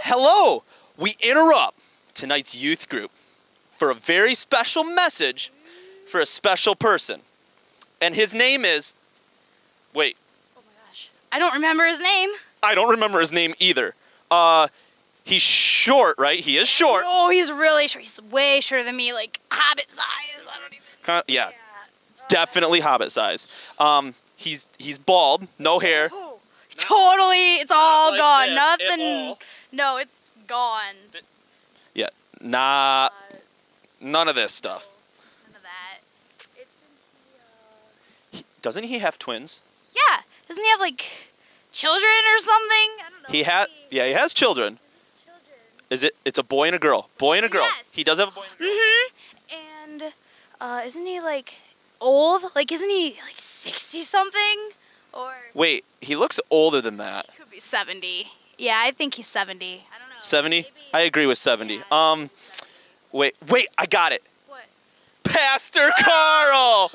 Hello! We interrupt tonight's youth group for a very special message for a special person. And his name is... Wait. Oh my gosh. I don't remember his name. I don't remember his name either. He's short, right? He is short. Oh, he's really short. He's way shorter than me, like hobbit size. I don't even... Yeah. Definitely hobbit size. He's bald, no hair. Oh, totally, it's all like gone. this Nothing. at all. No, it's gone. Yeah, none of this stuff. None of that. Doesn't he have twins? Yeah. Doesn't he have like children or something? I don't know. He has children. It's a boy and a girl. Boy and a girl. Yes. He does have a boy and a girl. And isn't he like old? Like isn't he like 60 something? Or Wait, he looks older than that. he could be 70. Yeah, I think he's 70. I don't know. 70? Maybe. I agree with 70. Yeah, Wait, I got it. What? Pastor Carl!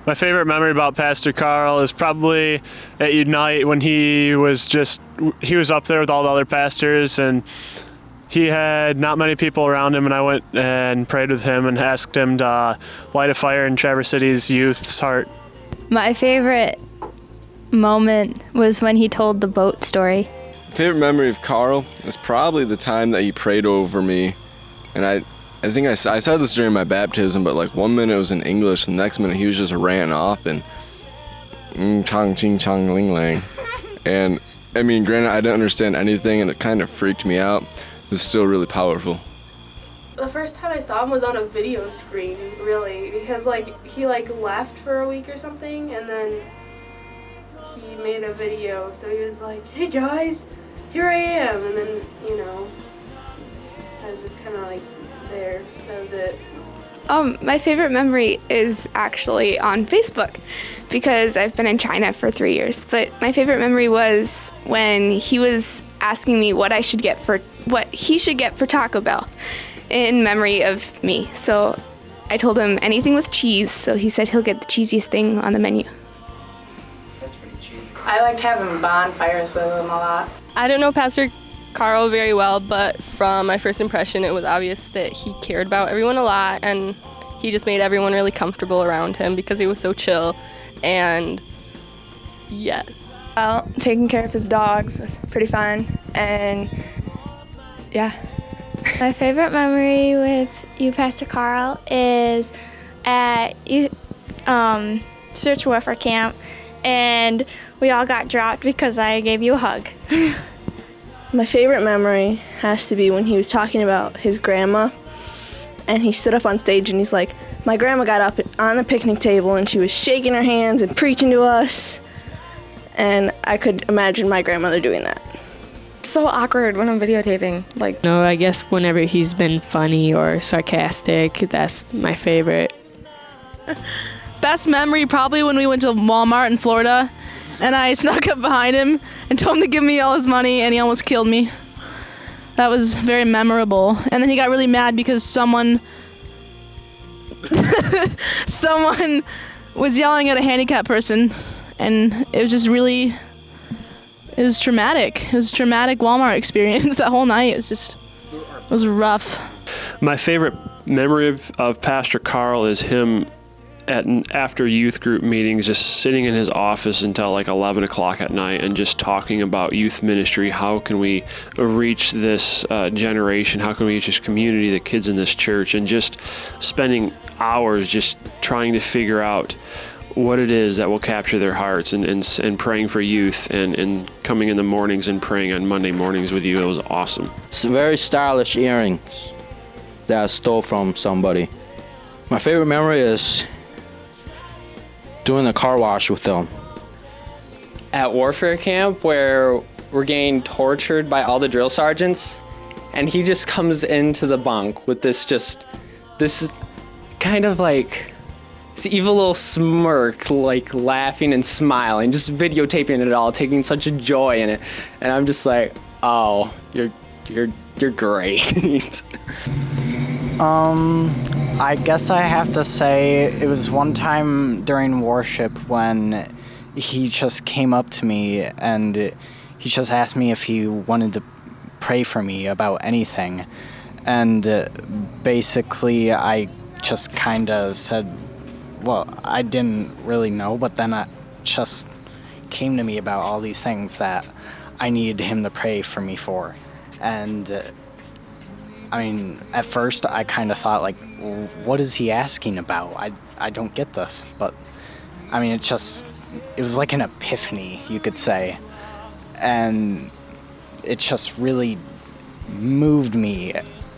My favorite memory about Pastor Carl is probably at Unite when he was up there with all the other pastors, and he had not many people around him, and I went and prayed with him and asked him to light a fire in Traverse City's youth's heart. My favorite moment was when he told the boat story. Favorite memory of Carl is probably the time that he prayed over me, and I think I said this during my baptism, but like 1 minute it was in English, and the next minute he was just ranting off and chong ching chong ling lang. And I mean, granted, I didn't understand anything, and it kind of freaked me out. It was still really powerful. The first time I saw him was on a video screen, really, because he left for a week or something, and then he made a video. So he was like, "Hey guys, here I am," and then I was just kind of like there. That was it. My favorite memory is actually on Facebook because I've been in China for 3 years. But my favorite memory was when he was asking me what he should get for Taco Bell in memory of me. So I told him anything with cheese. So he said he'll get the cheesiest thing on the menu. That's pretty cheesy. I liked having bonfires with him a lot. I don't know Pastor Carl very well, but from my first impression, it was obvious that he cared about everyone a lot, and he just made everyone really comfortable around him because he was so chill. And yeah. Well, taking care of his dogs was pretty fun, and yeah. My favorite memory with you, Pastor Carl, is at Spiritual Warfare Camp, and we all got dropped because I gave you a hug. My favorite memory has to be when he was talking about his grandma, and he stood up on stage and he's like, "My grandma got up on the picnic table and she was shaking her hands and preaching to us," and I could imagine my grandmother doing that. So awkward when I'm videotaping. No, I guess whenever he's been funny or sarcastic, that's my favorite. Best memory probably when we went to Walmart in Florida and I snuck up behind him and told him to give me all his money and he almost killed me. That was very memorable. And then he got really mad because someone was yelling at a handicapped person, and it was just really, it was traumatic. It was a traumatic Walmart experience that whole night. It was rough. My favorite memory of Pastor Carl is him after youth group meetings, just sitting in his office until like 11 o'clock at night and just talking about youth ministry. How can we reach this generation? How can we reach this community, the kids in this church? And just spending hours just trying to figure out what it is that will capture their hearts, and praying for youth, and coming in the mornings and praying on Monday mornings with you. It was awesome. Some very stylish earrings that I stole from somebody. My favorite memory is doing the car wash with them. At warfare camp, where we're getting tortured by all the drill sergeants, and he just comes into the bunk with this kind of like this evil little smirk, like laughing and smiling, just videotaping it all, taking such a joy in it. And I'm just like, oh, you're great. I guess I have to say it was one time during worship when he just came up to me and he just asked me if he wanted to pray for me about anything. And basically I just kind of said, well, I didn't really know, but then it just came to me about all these things that I needed him to pray for me for. And I mean, at first I kind of thought, like, what is he asking about? I don't get this. But I mean, it was like an epiphany, you could say. And it just really moved me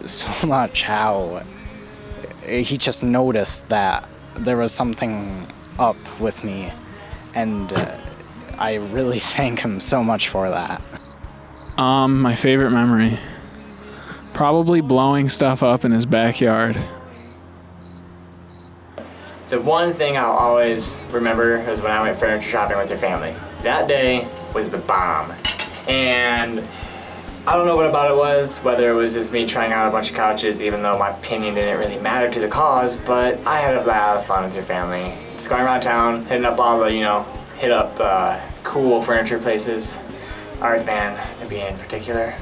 so much how he just noticed that there was something up with me. And I really thank him so much for that. My favorite memory. Probably blowing stuff up in his backyard. The one thing I'll always remember is when I went furniture shopping with your family. That day was the bomb. And I don't know what about it was, whether it was just me trying out a bunch of couches, even though my opinion didn't really matter to the cause, but I had a lot of fun with your family. Just going around town, hitting up all the, hit up cool furniture places, Art Van to be in particular.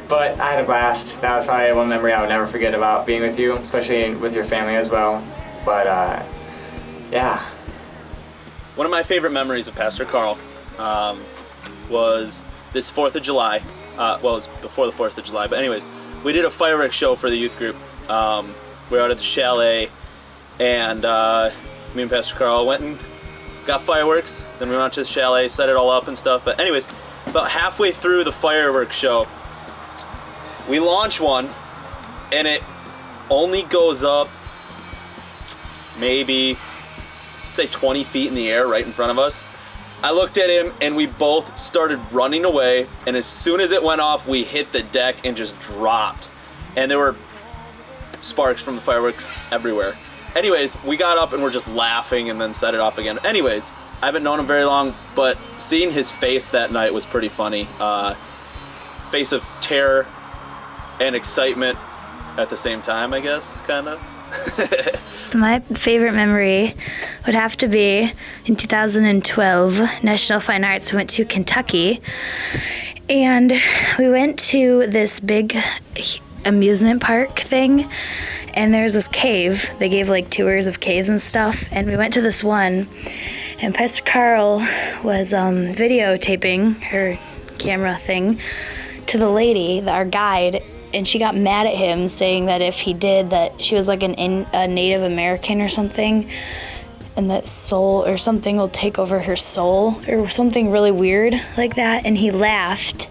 But I had a blast. That was probably one memory I would never forget about being with you, especially with your family as well. But yeah. One of my favorite memories of Pastor Carl was this 4th of July. Well, it was before the 4th of July, but anyways, we did a fireworks show for the youth group. We were out at the chalet, and me and Pastor Carl went and got fireworks. Then we went to the chalet, set it all up and stuff. But anyways, about halfway through the fireworks show, we launch one, and it only goes up maybe, say 20 feet in the air right in front of us. I looked at him and we both started running away, and as soon as it went off, we hit the deck and just dropped. And there were sparks from the fireworks everywhere. Anyways, we got up and we're just laughing and then set it off again. Anyways, I haven't known him very long, but seeing his face that night was pretty funny. Face of terror and excitement at the same time, I guess, kind of. So my favorite memory would have to be in 2012, National Fine Arts. We went to Kentucky, and we went to this big amusement park thing, and there's this cave. They gave like tours of caves and stuff, and we went to this one, and Pastor Carl was videotaping her camera thing to the lady, our guide, and she got mad at him, saying that if he did, that she was like a Native American or something, and that soul or something will take over her soul or something really weird like that. And he laughed,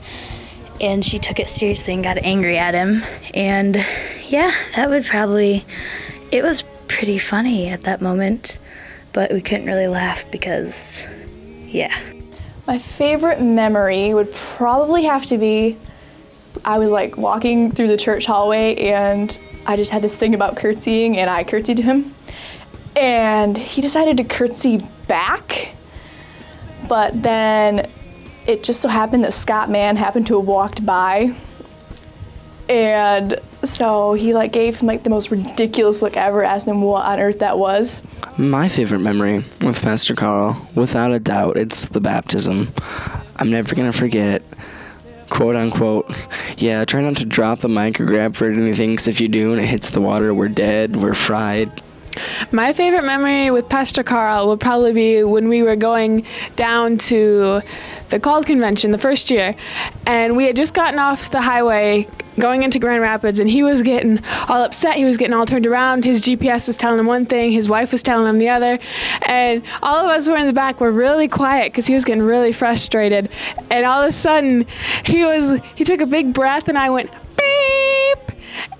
and she took it seriously and got angry at him. And yeah, it was pretty funny at that moment, but we couldn't really laugh because, yeah. My favorite memory would probably have to be I was like walking through the church hallway, and I just had this thing about curtsying, and I curtsied to him, and he decided to curtsy back, but then it just so happened that Scott Mann happened to have walked by, and so he like gave him like the most ridiculous look ever, asked him what on earth that was. My favorite memory with Pastor Carl, without a doubt, it's the baptism. I'm never gonna forget, quote unquote, yeah, try not to drop the mic or grab for anything, because if you do and it hits the water, we're dead, we're fried. My favorite memory with Pastor Carl would probably be when we were going down to the Called Convention the first year, and we had just gotten off the highway going into Grand Rapids, and he was getting all upset. He was getting all turned around. His GPS was telling him one thing, his wife was telling him the other, and all of us were in the back were really quiet because he was getting really frustrated. And all of a sudden, he took a big breath, and I went beep,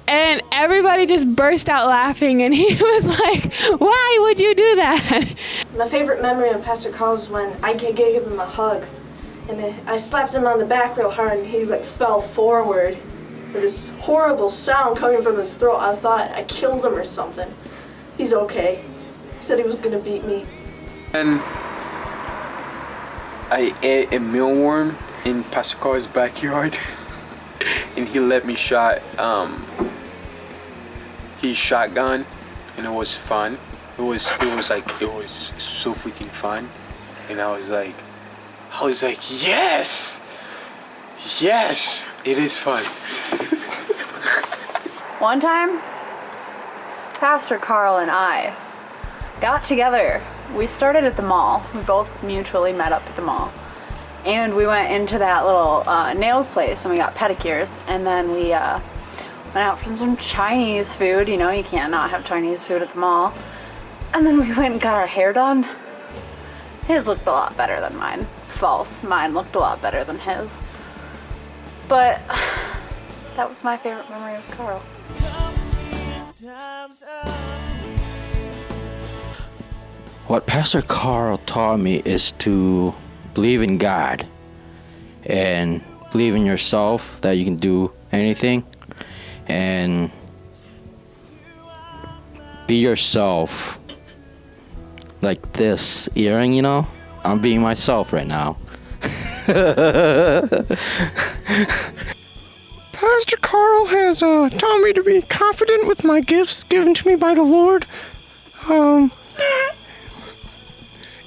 and everybody just burst out laughing, and he was like, "Why would you do that?" My favorite memory of Pastor Carl is when I gave him a hug, and I slapped him on the back real hard, and he like fell forward with this horrible sound coming from his throat. I thought I killed him or something. He's okay. He said he was gonna beat me. And I ate a mealworm in Pastor Carl's backyard, and he let me shot his shotgun, and it was fun. It was so freaking fun. And I was like, yes, it is fun. One time, Pastor Carl and I got together. We started at the mall. We both mutually met up at the mall. And we went into that little nails place and we got pedicures. And then we went out for some Chinese food. You know, you can't not have Chinese food at the mall. And then we went and got our hair done. His looked a lot better than mine. False. Mine looked a lot better than his. But that was my favorite memory of Carl. What Pastor Carl taught me is to believe in God and believe in yourself, that you can do anything, and be yourself. Like this earring, you know? I'm being myself right now. Pastor Carl has taught me to be confident with my gifts given to me by the Lord.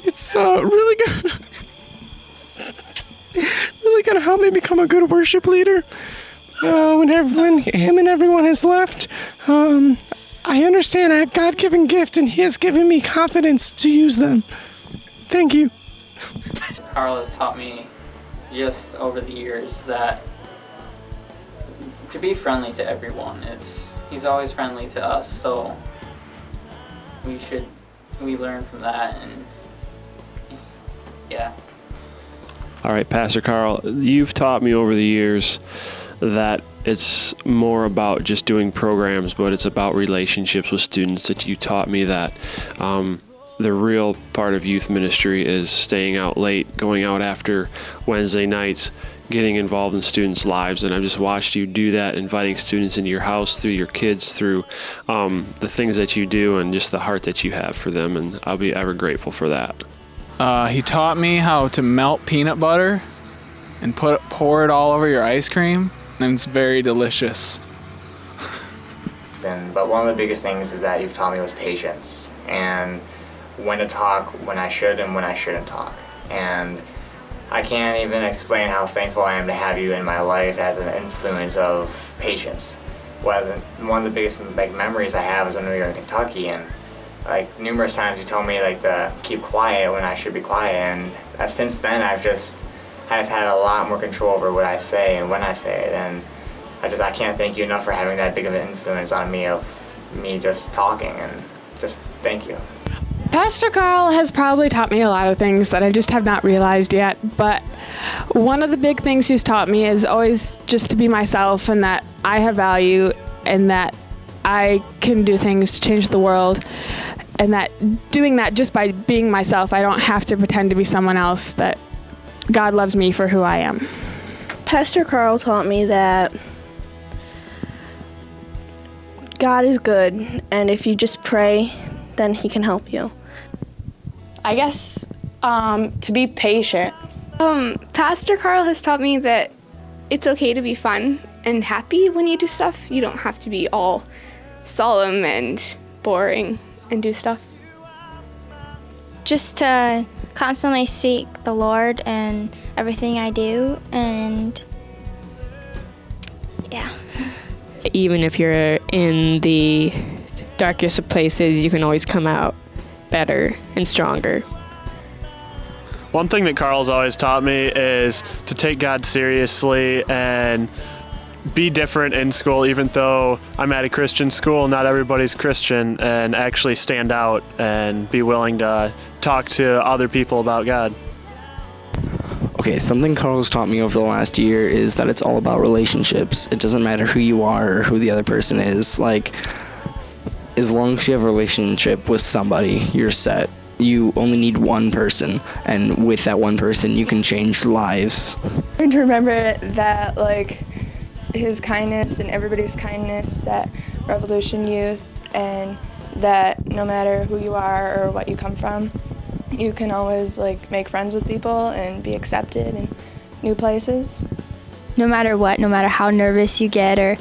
It's really gonna help me become a good worship leader. When him and everyone has left, I understand I have God-given gifts, and He has given me confidence to use them. Thank you. Carl has taught me just over the years that to be friendly to everyone. He's always friendly to us, so we learn from that, and yeah. All right, Pastor Carl, you've taught me over the years that it's more about just doing programs, but it's about relationships with students. That you taught me that the real part of youth ministry is staying out late, going out after Wednesday nights, getting involved in students' lives. And I've just watched you do that, inviting students into your house through your kids, through the things that you do, and just the heart that you have for them. And I'll be ever grateful for that. He taught me how to melt peanut butter and pour it all over your ice cream, and it's very delicious. But one of the biggest things is that you've taught me was patience, and when to talk when I should and when I shouldn't talk. And I can't even explain how thankful I am to have you in my life as an influence of patience. One of the biggest memories I have is when we were in Kentucky, and numerous times you told me to keep quiet when I should be quiet, and since then I've had a lot more control over what I say and when I say it, and I can't thank you enough for having that big of an influence on me, of me just talking, and just thank you. Pastor Carl has probably taught me a lot of things that I just have not realized yet, but one of the big things he's taught me is always just to be myself, and that I have value, and that I can do things to change the world, and that doing that just by being myself, I don't have to pretend to be someone else, that God loves me for who I am. Pastor Carl taught me that God is good, and if you just pray, then He can help you. I guess to be patient. Pastor Carl has taught me that it's okay to be fun and happy when you do stuff. You don't have to be all solemn and boring and do stuff. Just to constantly seek the Lord in everything I do, and yeah. Even if you're in the darkest of places, you can always come out better and stronger. One thing that Carl's always taught me is to take God seriously and be different in school. Even though I'm at a Christian school, not everybody's Christian, and actually stand out and be willing to talk to other people about God. Okay, something Carl's taught me over the last year is that it's all about relationships. It doesn't matter who you are or who the other person is. As long as you have a relationship with somebody, you're set. You only need one person, and with that one person, you can change lives. And to remember that, his kindness and everybody's kindness at Revolution Youth, and that no matter who you are or what you come from, you can always make friends with people and be accepted in new places. No matter what, no matter how nervous you get, or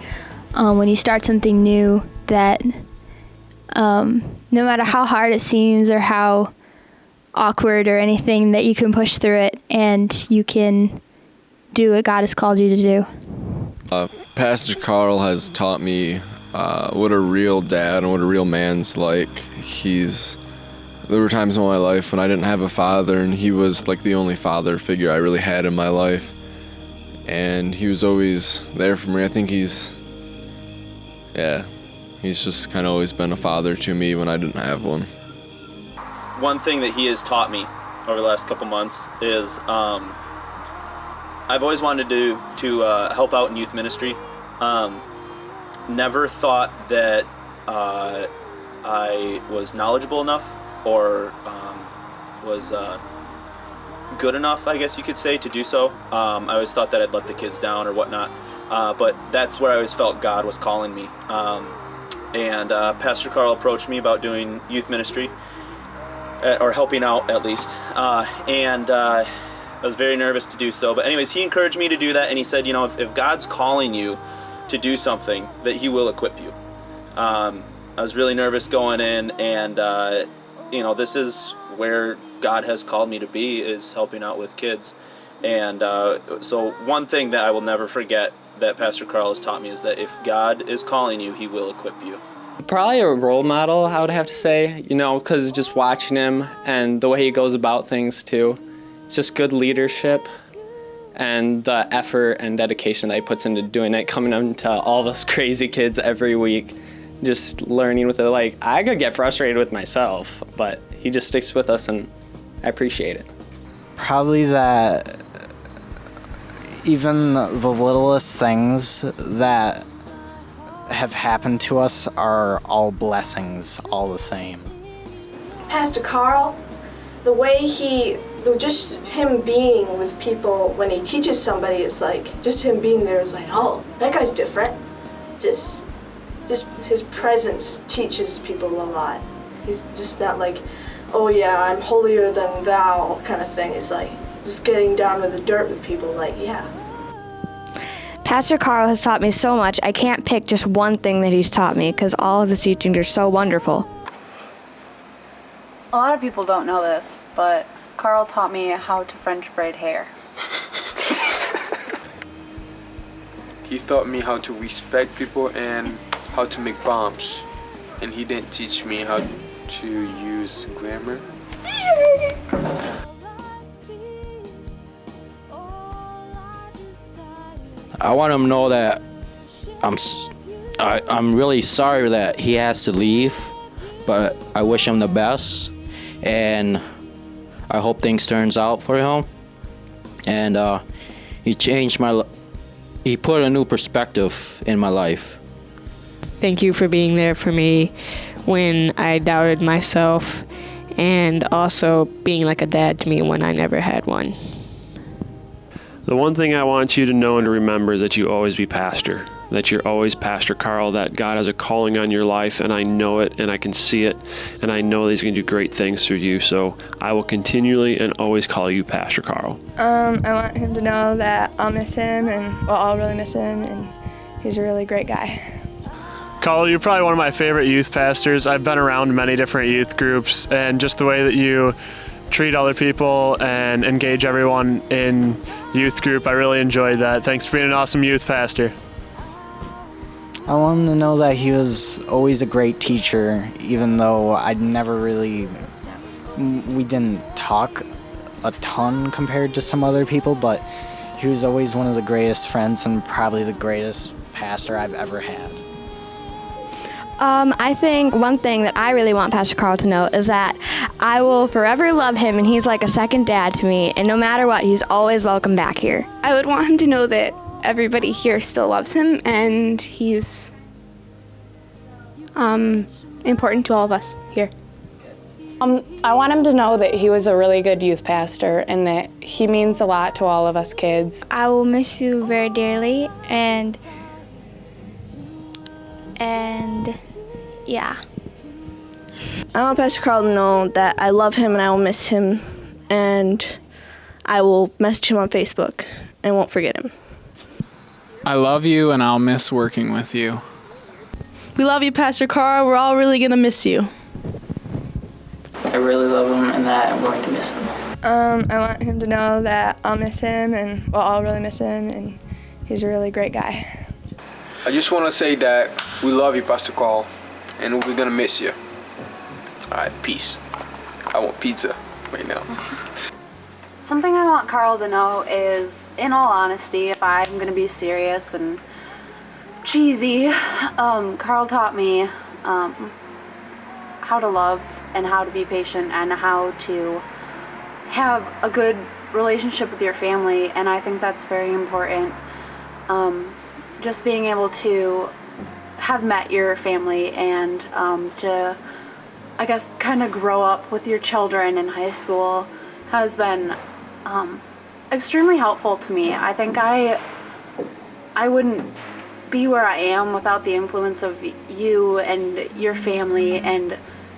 when you start something new, that no matter how hard it seems or how awkward or anything, that you can push through it and you can do what God has called you to do. Pastor Carl has taught me what a real dad and what a real man's like. There were times in my life when I didn't have a father, and he was like the only father figure I really had in my life. And he was always there for me. I think he's just kind of always been a father to me when I didn't have one. One thing that he has taught me over the last couple months is I've always wanted to help out in youth ministry. Never thought that I was knowledgeable enough or was good enough, I guess you could say, to do so. I always thought that I'd let the kids down or whatnot, but that's where I always felt God was calling me. And Pastor Carl approached me about doing youth ministry, or helping out at least, and I was very nervous to do so. But anyways, he encouraged me to do that, and he said, if God's calling you to do something, that he will equip you. I was really nervous going in, and this is where God has called me to be, is helping out with kids. And so one thing that I will never forget that Pastor Carl has taught me is that if God is calling you, he will equip you. Probably a role model, I would have to say, because just watching him and the way he goes about things too. It's just good leadership and the effort and dedication that he puts into doing it, coming into all of us crazy kids every week, just learning with it. I could get frustrated with myself, but he just sticks with us, and I appreciate it. Probably that even the littlest things that have happened to us are all blessings, all the same. Pastor Carl, the way just him being with people when he teaches somebody, it's like, just him being there is like, oh, that guy's different. Just his presence teaches people a lot. He's just not like, oh yeah, I'm holier than thou kind of thing. It's like just getting down to the dirt with people, like, yeah. Pastor Carl has taught me so much. I can't pick just one thing that he's taught me because all of his teachings are so wonderful. A lot of people don't know this, but Carl taught me how to French braid hair. He taught me how to respect people and how to make bombs. And he didn't teach me how to use grammar. I want him to know that I'm really sorry that he has to leave, but I wish him the best, and I hope things turns out for him. And he put a new perspective in my life. Thank you for being there for me when I doubted myself, and also being like a dad to me when I never had one. The one thing I want you to know and to remember is that you always be pastor, that you're always Pastor Carl, that God has a calling on your life, and I know it, and I can see it, and I know that he's going to do great things through you, so I will continually and always call you Pastor Carl. I want him to know that I'll miss him, and I'll really miss him, and he's a really great guy. Carl, you're probably one of my favorite youth pastors. I've been around many different youth groups, and just the way that you treat other people and engage everyone in youth group, I really enjoyed that. Thanks for being an awesome youth pastor. I want him to know that he was always a great teacher, even though we didn't talk a ton compared to some other people, but he was always one of the greatest friends and probably the greatest pastor I've ever had. I think one thing that I really want Pastor Carl to know is that I will forever love him, and he's like a second dad to me, and no matter what, he's always welcome back here. I would want him to know that everybody here still loves him, and he's important to all of us here. I want him to know that he was a really good youth pastor and that he means a lot to all of us kids. I will miss you very dearly, and yeah. I want Pastor Carl to know that I love him and I will miss him, and I will message him on Facebook and won't forget him. I love you and I'll miss working with you. We love you, Pastor Carl. We're all really going to miss you. I really love him, and that I'm going to miss him? I want him to know that I'll miss him, and well, I'll really miss him, and he's a really great guy. I just want to say that we love you, Pastor Carl, and we're gonna miss you. All right, peace. I want pizza right now. Something I want Carl to know is, in all honesty, if I'm going to be serious and cheesy, Carl taught me how to love and how to be patient and how to have a good relationship with your family, and I think that's very important. Just being able to have met your family and to, I guess, kind of grow up with your children in high school has been extremely helpful to me. I think I wouldn't be where I am without the influence of you and your family and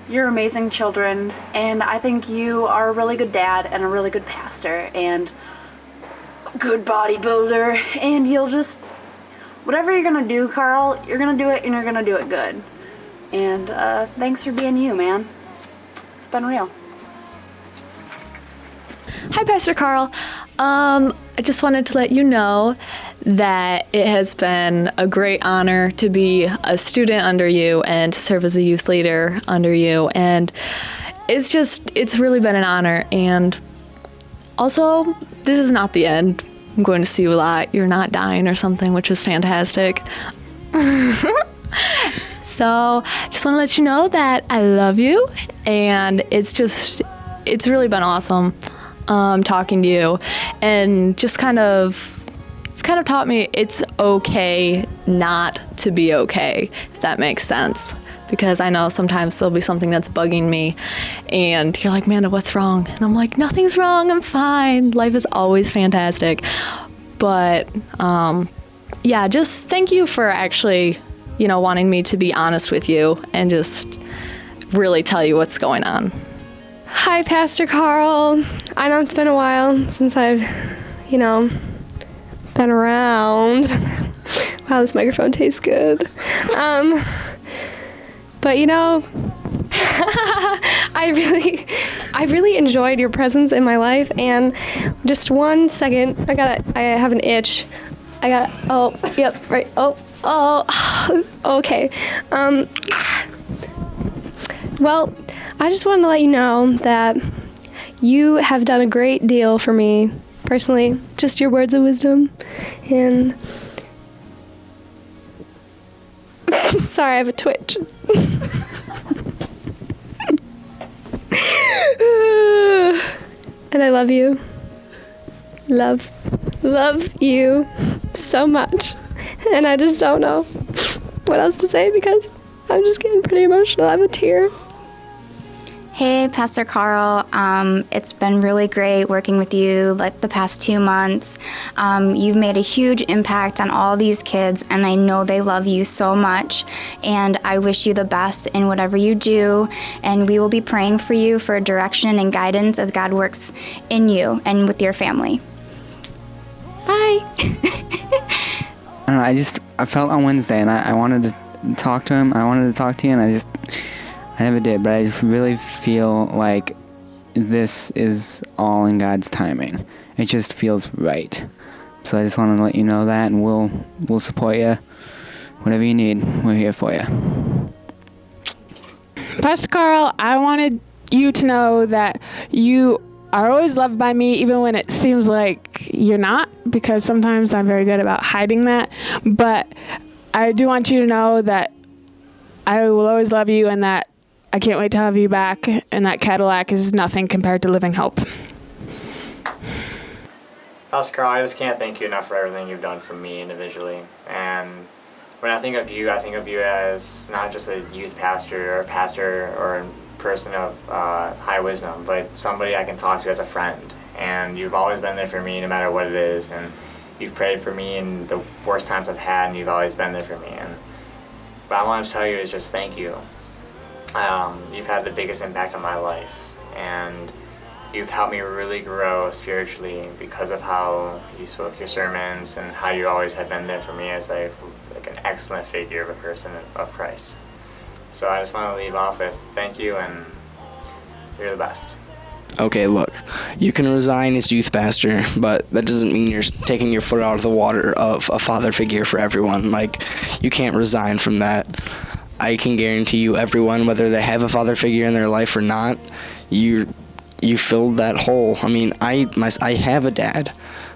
your amazing children, and I think you are a really good dad and a really good pastor and a good bodybuilder, and you'll just, whatever you're gonna do, Carl, you're gonna do it and you're gonna do it good. And thanks for being you, man. It's been real. Hi, Pastor Carl. I just wanted to let you know that it has been a great honor to be a student under you and to serve as a youth leader under you. And it's really been an honor. And also, this is not the end. I'm going to see you a lot. You're not dying or something, which is fantastic. So, just want to let you know that I love you. And it's really been awesome. Talking to you, and just kind of taught me it's okay not to be okay, if that makes sense. Because I know sometimes there'll be something that's bugging me, and you're like, Amanda, what's wrong? And I'm like, nothing's wrong, I'm fine. Life is always fantastic. But yeah, just thank you for actually, wanting me to be honest with you and just really tell you what's going on. Hi, Pastor Carl. I know it's been a while since I've, been around. Wow, this microphone tastes good. But I really enjoyed your presence in my life. And just 1 second, I have an itch. Okay. Well, I just wanted to let you know that you have done a great deal for me personally, just your words of wisdom. And sorry, I have a twitch. And I love you. Love you so much. And I just don't know what else to say because I'm just getting pretty emotional. I have a tear. Hey, Pastor Carl. It's been really great working with you the past 2 months. You've made a huge impact on all these kids, and I know they love you so much. And I wish you the best in whatever you do. And we will be praying for you for direction and guidance as God works in you and with your family. Bye. I don't know, I felt on Wednesday, and I wanted to talk to him. I wanted to talk to you, and I never did, but I just really feel like this is all in God's timing. It just feels right. So I just want to let you know that, and we'll support you. Whatever you need, we're here for you. Pastor Carl, I wanted you to know that you are always loved by me, even when it seems like you're not, because sometimes I'm very good about hiding that. But I do want you to know that I will always love you, and that I can't wait to have you back, and that Cadillac is nothing compared to Living Hope. Pastor Carl, I just can't thank you enough for everything you've done for me individually. And when I think of you as not just a youth pastor or a person of high wisdom, but somebody I can talk to as a friend. And you've always been there for me no matter what it is. And you've prayed for me in the worst times I've had, and you've always been there for me. And what I want to tell you is just thank you. You've had the biggest impact on my life, and you've helped me really grow spiritually because of how you spoke your sermons and how you always have been there for me as like an excellent figure of a person of Christ. So I just want to leave off with thank you, and you're the best. Okay, look, you can resign as youth pastor, but that doesn't mean you're taking your foot out of the water of a father figure for everyone. Like, you can't resign from that. I can guarantee you, everyone, whether they have a father figure in their life or not, you filled that hole. I mean, I have a dad,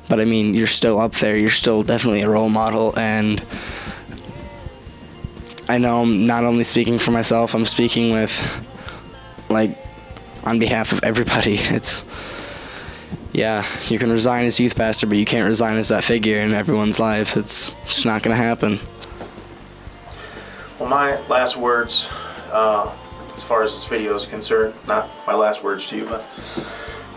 but I mean, you're still up there. You're still definitely a role model, and I know I'm not only speaking for myself, I'm speaking with, like, on behalf of everybody. Yeah, you can resign as youth pastor, but you can't resign as that figure in everyone's lives. It's just not going to happen. Well, my last words, as far as this video is concerned, not my last words to you, but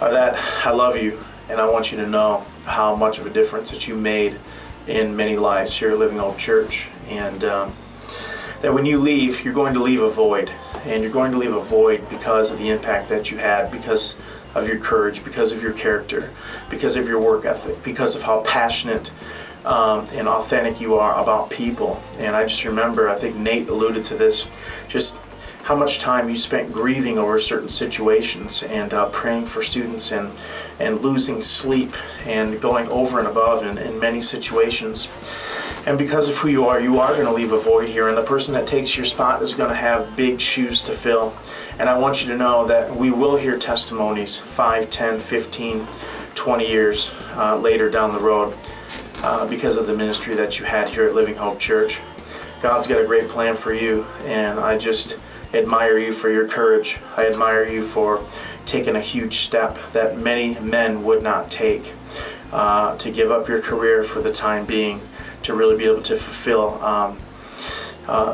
are that I love you, and I want you to know how much of a difference that you made in many lives here at Living Hope Church, and that when you leave, you're going to leave a void. And you're going to leave a void because of the impact that you had, because of your courage, because of your character, because of your work ethic, because of how passionate and authentic you are about people. And I just remember, I think Nate alluded to this, just how much time you spent grieving over certain situations and praying for students and losing sleep and going over and above in many situations. And because of who you are going to leave a void here, and the person that takes your spot is going to have big shoes to fill. And I want you to know that we will hear testimonies 5, 10, 15, 20 years later down the road because of the ministry that you had here at Living Hope Church. God's got a great plan for you, and I just admire you for your courage. I admire you for taking a huge step that many men would not take, to give up your career for the time being, to really be able to fulfill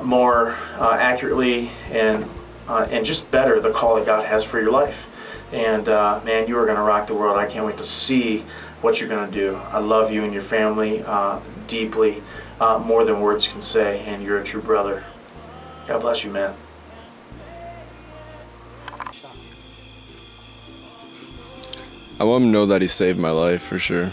more accurately and just better the call that God has for your life. And man, you are going to rock the world. I can't wait to see what you're going to do. I love you and your family deeply, more than words can say, and you're a true brother. God bless you, man. I want him to know that he saved my life, for sure.